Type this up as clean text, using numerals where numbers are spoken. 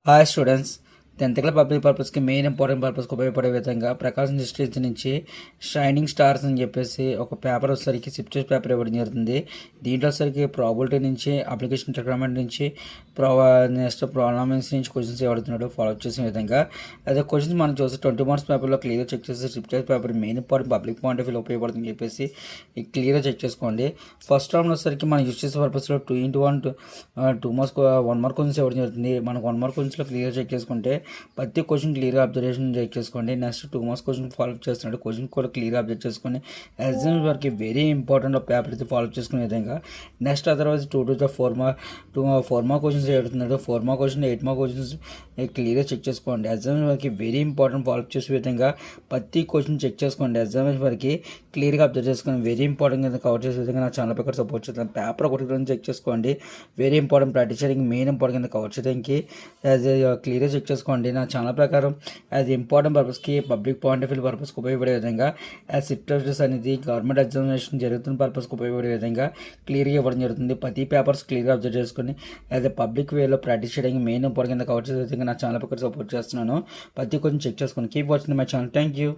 Hi students, 10th class public పర్పస్కి main important పర్పస్కి ఉపయోగపడే విధంగా ప్రకాశం డిస్ట్రిక్ట్ నుంచి షైనింగ్ స్టార్స్ అని చెప్పేసి ఒక పేపర్ వచ్చేసరికి సిప్టెస్ పేపర్ ఇవ్వడం జరుగుతుంది. దీంట్లో వచ్చేసరికి ప్రాబిలిటీ నుంచి అప్లికేషన్ రిక్వైర్మెంట్ నుంచి నెక్స్ట్ ప్రాబ్లమ్స్ నుంచి క్వశ్చన్స్ ఇవ్వడుతున్నాడు ఫాలో చేసిన విధంగా. అదే క్వశ్చన్స్ మనం చూస్తే 20 మార్క్స్ పేపర్లో క్లియర్గా చెక్ చేసి సిప్టెస్ paper main important public point of view ఉపయోగపడుతుందని చెప్పేసి క్లియర్గా చెక్ చేసుకోండి. ఫస్ట్ రౌండ్ వచ్చేసరికి మనం యూజ్ చేసే పర్పస్లో 2x1 2 మార్క్స్ 1 మార్క్ క్వశ్చన్స్ ఇవ్వడం జరుగుతుంది. మనకు 1 మార్క్ క్వశ్చన్స్లో క్లియర్ చెక్ చేసుకుంటే ప్రతి క్వశ్చన్ క్లియర్గా అబ్జర్వేషన్ చెక్ చేసుకోండి. నెక్స్ట్ 2 మార్క్స్ క్వశ్చన్ ఫాలో చేస్తున్నాడు, క్వశ్చన్ కూడా క్లియర్గా అబ్జర్వ్ చేసుకొని ఎగ్జామ్స్ వరకు వెరీ ఇంపార్టెంట్ పేపర్ అయితే ఫాలో చేసుకునే విధంగా. Next otherwise 2 to 4 mark questions అడుగుతున్నాడు. 4 మార్క్ క్వశ్చన్ 8 మార్క్ క్వశ్చన్స్ క్లియర్గా చెక్ చేసుకోండి. ఎగ్జామ్స్ వరకు వెరీ ఇంపార్టెంట్ ఫాలో చేసే విధంగా ప్రతి క్వశ్చన్ చెక్ చేసుకోండి. ఎగ్జామ్స్ వరకు క్లియర్గా అబ్జర్వ్ చేసుకొని వెరీ ఇంపార్టెంట్ కవర్ చేసే విధంగా నా ఛానల్ పై సపోర్ట్ చేస్తాను. పేపర్ ఒకటి చెక్ చేసుకోండి. వెరీ ఇంపార్టెంట్ ప్రాక్టీస్ చేయడానికి మెయిన్ ఇంపార్టెంట్ కవర్ చేయడానికి క్లియర్గా చెక్ చేసుకోండి. నా ఛానల్ ప్రకారం యాజ్ ఇంపార్టెంట్ పర్పస్కి పబ్లిక్ పాయింట్ ఆఫ్ వ్యూ పర్పస్కి ఉపయోగపడే విధంగా యాజ్ సిప్టెస్ అనేది గవర్నమెంట్ ఎగ్జామినేషన్ జరుగుతున్న పర్పస్కి ఉపయోగపడే విధంగా క్లియర్గా ఇవ్వడం జరుగుతుంది. ప్రతి పేపర్స్ క్లియర్గా అబ్జర్వ్ చేసుకొని యాజ్ ఎ పబ్లిక్ వేలో ప్రాక్టీస్ చేయడానికి మెయిన్ ఇంపార్టెంట్ కవర్ చేసే విధంగా నా ఛానల్ పక్కన సపోర్ట్ చేస్తున్నాను. ప్రతి కొంచెం చెక్ చేసుకొని keep watching my channel. Thank you.